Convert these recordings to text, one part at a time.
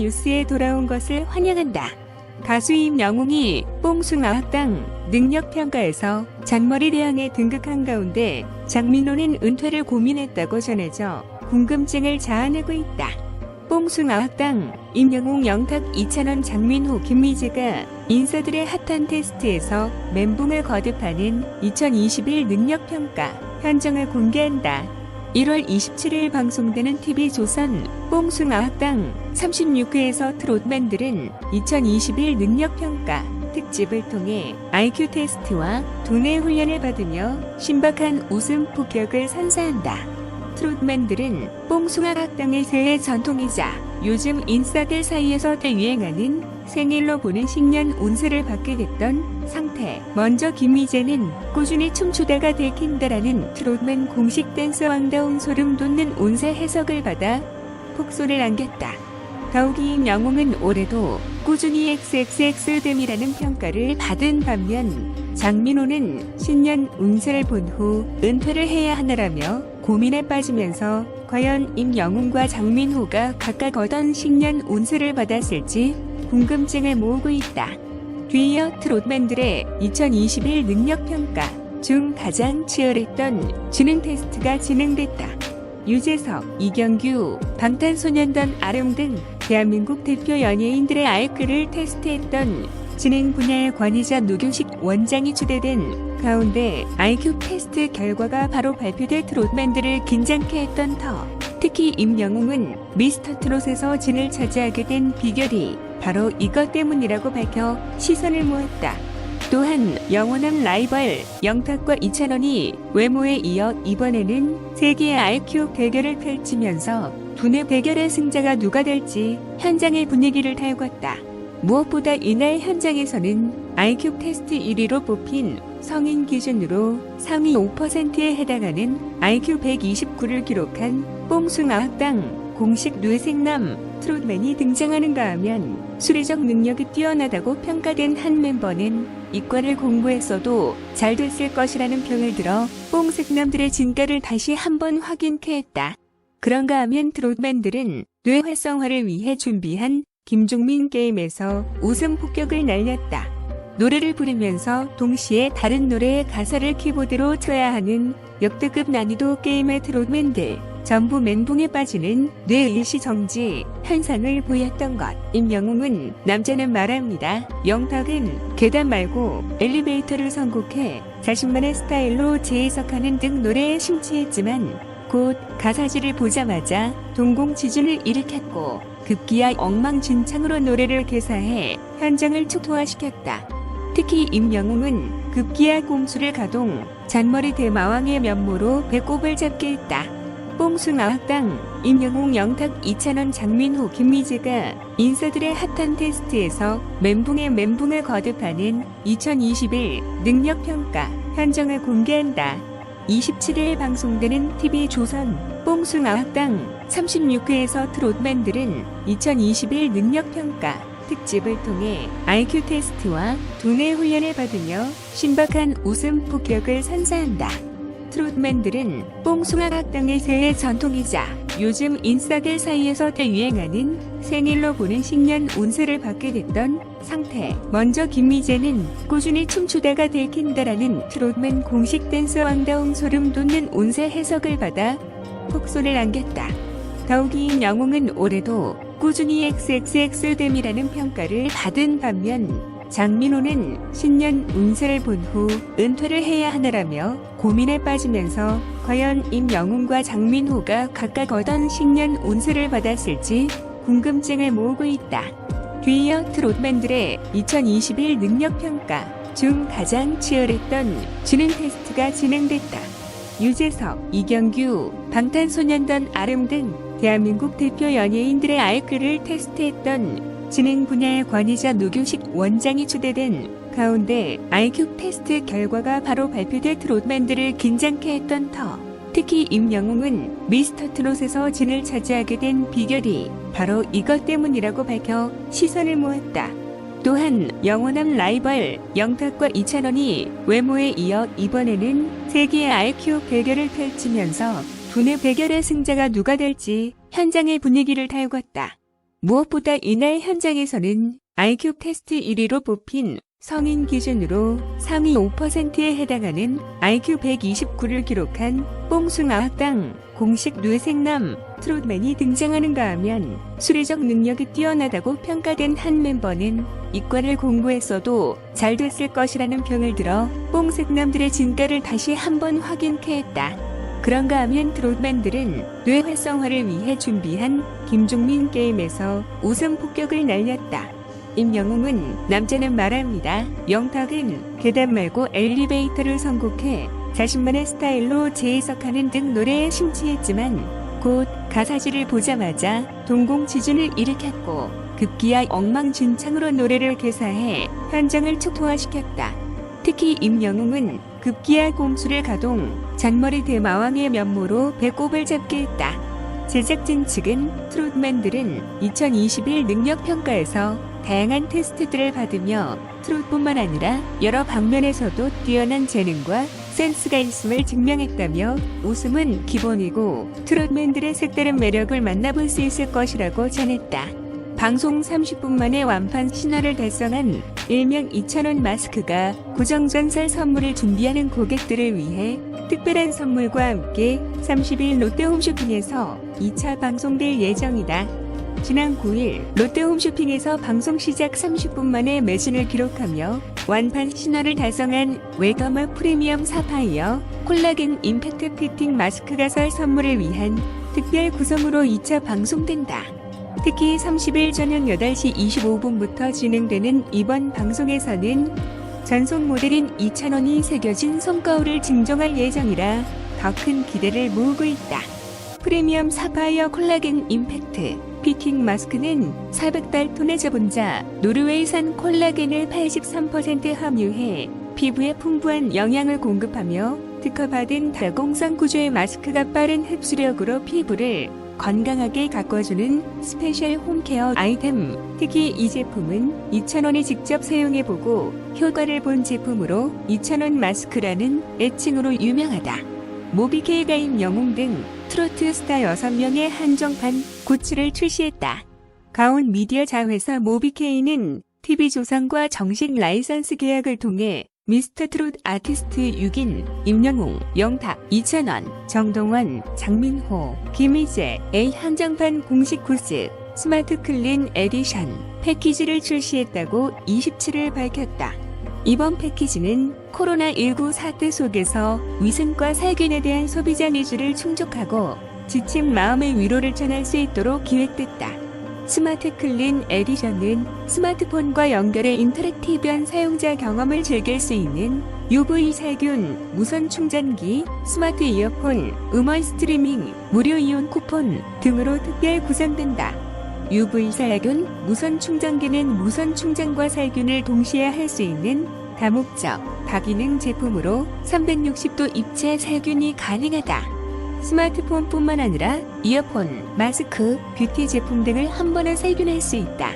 뉴스에 돌아온 것을 환영한다. 가수 임영웅이 뽕숭아학당 능력평가에서 잔머리 대왕에 등극한 가운데 장민호는 은퇴를 고민했다고 전해져 궁금증을 자아내고 있다. 뽕숭아학당 임영웅 영탁 이찬원 장민호 김미재가 인싸들의 핫한 테스트에서 멘붕을 거듭하는 2021 능력평가 현정을 공개한다. 1월 27일 방송되는 TV조선 뽕숭아학당 36회에서 트롯맨들은 2021 능력평가 특집을 통해 IQ 테스트와 두뇌 훈련을 받으며 신박한 웃음 폭격을 선사한다. 트롯맨들은 뽕숭아학당의 새해 전통이자 요즘 인싸들 사이에서 대유행하는 생일로 보는 신년 운세를 받게 됐던 상태. 먼저 김미재는 꾸준히 춤추다가 들킨다라는 트롯맨 공식 댄서 왕다운 소름 돋는 운세 해석을 받아 폭소를 안겼다. 더욱이 임영웅은 올해도 꾸준히 XXX됨이라는 평가를 받은 반면 장민호는 신년 운세를 본 후 은퇴를 해야 하나라며 고민에 빠지면서 과연 임영웅과 장민호가 각각 어떤 신년 운세를 받았을지 궁금증을 모으고 있다. 뒤이어 트롯맨들의 2021 능력평가 중 가장 치열했던 지능 테스트가 진행됐다. 유재석, 이경규, 방탄소년단 아령 등 대한민국 대표 연예인들의 IQ를 테스트했던 지능 분야의 권위자 노교식 원장이 추대된 가운데 IQ 테스트 결과가 바로 발표될 트롯맨들을 긴장케 했던 터. 특히 임영웅은 미스터 트롯에서 진을 차지하게 된 비결이 바로 이것 때문이라고 밝혀 시선을 모았다. 또한 영원한 라이벌 영탁과 이찬원이 외모에 이어 이번에는 세계의 IQ 대결을 펼치면서 두뇌 대결의 승자가 누가 될지 현장의 분위기를 달궜다. 무엇보다 이날 현장에서는 IQ 테스트 1위로 뽑힌 성인 기준으로 상위 5%에 해당하는 IQ 129를 기록한 뽕숭아학당 공식 뇌생남 트롯맨이 등장하는가 하면 수리적 능력이 뛰어나다고 평가된 한 멤버는 이과를 공부했어도 잘 됐을 것이라는 평을 들어 뽕색남들의 진가를 다시 한번 확인케 했다. 그런가 하면 트롯맨들은 뇌 활성화를 위해 준비한 김종민 게임에서 웃음 폭격을 날렸다. 노래를 부르면서 동시에 다른 노래의 가사를 키보드로 쳐야 하는 역대급 난이도 게임의 트롯맨들. 전부 멘붕에 빠지는 뇌일시 정지 현상을 보였던 것. 임영웅은 남자는 말합니다. 영탁은 계단 말고 엘리베이터를 선곡해 자신만의 스타일로 재해석하는 등 노래에 심취했지만 곧 가사지를 보자마자 동공지진을 일으켰고 급기야 엉망진창으로 노래를 개사해 현장을 초토화시켰다. 특히 임영웅은 급기야 꼼수를 가동, 잔머리 대마왕의 면모로 배꼽을 잡게 했다. 뽕숭아학당 임영웅 영탁 이찬원 장민호 김미재가 인싸들의 핫한 테스트에서 멘붕에 멘붕을 거듭하는 2021 능력평가 현정을 공개한다. 27일 방송되는 TV조선 뽕숭아학당 36회에서 트롯맨들은 2021 능력평가 특집을 통해 IQ 테스트와 두뇌 훈련을 받으며 신박한 웃음 폭격을 선사한다. 트롯맨들은 뽕숭아학당의 새해 전통이자 요즘 인싸들 사이에서 대유행하는 생일로 보는 신년 운세를 받게 됐던 상태. 먼저 김미재는 꾸준히 춤추다가 들킨다라는 트롯맨 공식 댄서 왕다운 소름 돋는 운세 해석을 받아 폭소를 안겼다. 더욱이 임영웅은 올해도 꾸준히 XXX됨이라는 평가를 받은 반면 장민호는 신년 운세를 본 후 은퇴를 해야 하나라며 고민에 빠지면서 과연 임영웅과 장민호가 각각 어떤 신년 운세를 받았을지 궁금증을 모으고 있다. 뒤이어 트롯맨들의 2021 능력평가 중 가장 치열했던 지능 테스트가 진행됐다. 유재석, 이경규, 방탄소년단 아령 등 대한민국 대표 연예인들의 IQ를 테스트했던 지능 분야의 권위자 노교식 원장이 추대된 가운데 IQ 테스트 결과가 바로 발표될 트롯맨들을 긴장케 했던 터. 특히 임영웅은 미스터 트롯에서 진을 차지하게 된 비결이 바로 이것 때문이라고 밝혀 시선을 모았다. 또한 영원한 라이벌 영탁과 이찬원이 외모에 이어 이번에는 세계의 IQ 대결을 펼치면서 두뇌 대결의 승자가 누가 될지 현장의 분위기를 달궜다. 무엇보다 이날 현장에서는 IQ 테스트 1위로 뽑힌 성인 기준으로 상위 5%에 해당하는 IQ 129를 기록한 뽕숭아학당 공식 뇌생남 트롯맨이 등장하는가 하면 수리적 능력이 뛰어나다고 평가된 한 멤버는 이과를 공부했어도 잘 됐을 것이라는 평을 들어 뽕생남들의 진가를 다시 한번 확인케 했다. 그런가 하면 트롯맨들은 뇌 활성화를 위해 준비한 김종민 게임에서 웃음 폭격을 날렸다. 임영웅은 남자는 말합니다. 영탁은 계단 말고 엘리베이터를 선곡해 자신만의 스타일로 재해석하는 등 노래에 심취했지만 곧 가사지를 보자마자 동공지진을 일으켰고 급기야 엉망진창으로 노래를 개사해 현장을 촉통화시켰다. 특히 임영웅은 급기야 꼼수를 가동, 잔머리 대마왕의 면모로 배꼽을 잡게 했다. 제작진 측은 트롯맨들은 2021 능력평가에서 다양한 테스트들을 받으며 트롯뿐만 아니라 여러 방면에서도 뛰어난 재능과 센스가 있음을 증명했다며 웃음은 기본이고 트롯맨들의 색다른 매력을 만나볼 수 있을 것이라고 전했다. 방송 30분 만에 완판 신화를 달성한 일명 2,000원 마스크가 고정 전설 선물을 준비하는 고객들을 위해 특별한 선물과 함께 30일 롯데홈쇼핑에서 2차 방송될 예정이다. 지난 9일 롯데홈쇼핑에서 방송 시작 30분 만에 매진을 기록하며 완판 신화를 달성한 웰더머 프리미엄 사파이어 콜라겐 임팩트 피팅 마스크 가설 선물을 위한 특별 구성으로 2차 방송된다. 특히 30일 저녁 8시 25분부터 진행되는 이번 방송에서는 전속 모델인 2,000원이 새겨진 손거울을 증정할 예정이라 더 큰 기대를 모으고 있다. 프리미엄 사파이어 콜라겐 임팩트 피팅 마스크는 400달톤의 저분자 노르웨이산 콜라겐을 83% 함유해 피부에 풍부한 영양을 공급하며 특허받은 다공성 구조의 마스크가 빠른 흡수력으로 피부를 건강하게 가꿔주는 스페셜 홈케어 아이템. 특히 이 제품은 2,000원이 직접 사용해보고 효과를 본 제품으로 2,000원 마스크라는 애칭으로 유명하다. 모비케이 가임 영웅 등 트로트 스타 6명의 한정판 굿즈를 출시했다. 가온 미디어 자회사 모비케이는 TV조선과 정식 라이선스 계약을 통해 미스터 트롯 아티스트 6인 임영웅, 영탁, 2,000원, 정동원, 장민호, 김희재의 한정판 공식 굿즈 스마트 클린 에디션 패키지를 출시했다고 27일 밝혔다. 이번 패키지는 코로나19 사태 속에서 위생과 살균에 대한 소비자 니즈를 충족하고 지친 마음의 위로를 전할 수 있도록 기획됐다. 스마트 클린 에디션은 스마트폰과 연결해 인터랙티브한 사용자 경험을 즐길 수 있는 UV 살균, 무선 충전기, 스마트 이어폰, 음원 스트리밍, 무료 이온 쿠폰 등으로 특별 구성된다. UV 살균, 무선 충전기는 무선 충전과 살균을 동시에 할 수 있는 다목적, 다기능 제품으로 360도 입체 살균이 가능하다. 스마트폰뿐만 아니라 이어폰, 마스크, 뷰티 제품 등을 한 번에 살균할 수 있다.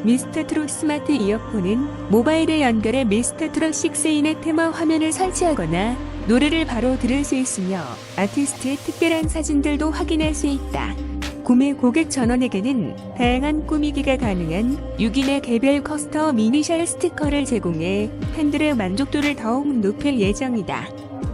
미스터 트롯 스마트 이어폰은 모바일에 연결해 미스터 트롯 6인의 테마 화면을 설치하거나 노래를 바로 들을 수 있으며 아티스트의 특별한 사진들도 확인할 수 있다. 구매 고객 전원에게는 다양한 꾸미기가 가능한 6인의 개별 커스텀 이니셜 스티커를 제공해 팬들의 만족도를 더욱 높일 예정이다.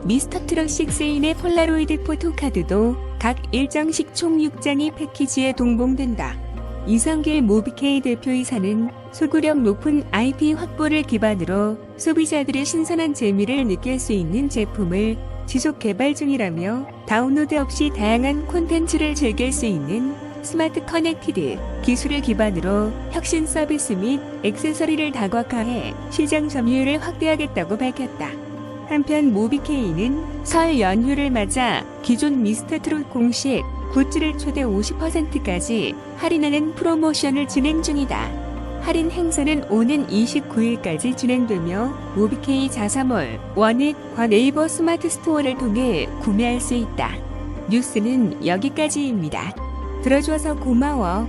미스터 트롯 6인의 폴라로이드 포토카드도 각 일정씩 총 6장이 패키지에 동봉된다. 이성길 모비케이 대표이사는 소구력 높은 IP 확보를 기반으로 소비자들의 신선한 재미를 느낄 수 있는 제품을 지속 개발 중이라며 다운로드 없이 다양한 콘텐츠를 즐길 수 있는 스마트 커넥티드 기술을 기반으로 혁신 서비스 및 액세서리를 다각화해 시장 점유율을 확대하겠다고 밝혔다. 한편 모비케이는 설 연휴를 맞아 기존 미스터 트롯 공식 굿즈를 최대 50%까지 할인하는 프로모션을 진행 중이다. 할인 행사는 오는 29일까지 진행되며 모비케이 자사몰, 원익과 네이버 스마트 스토어를 통해 구매할 수 있다. 뉴스는 여기까지입니다. 들어줘서 고마워.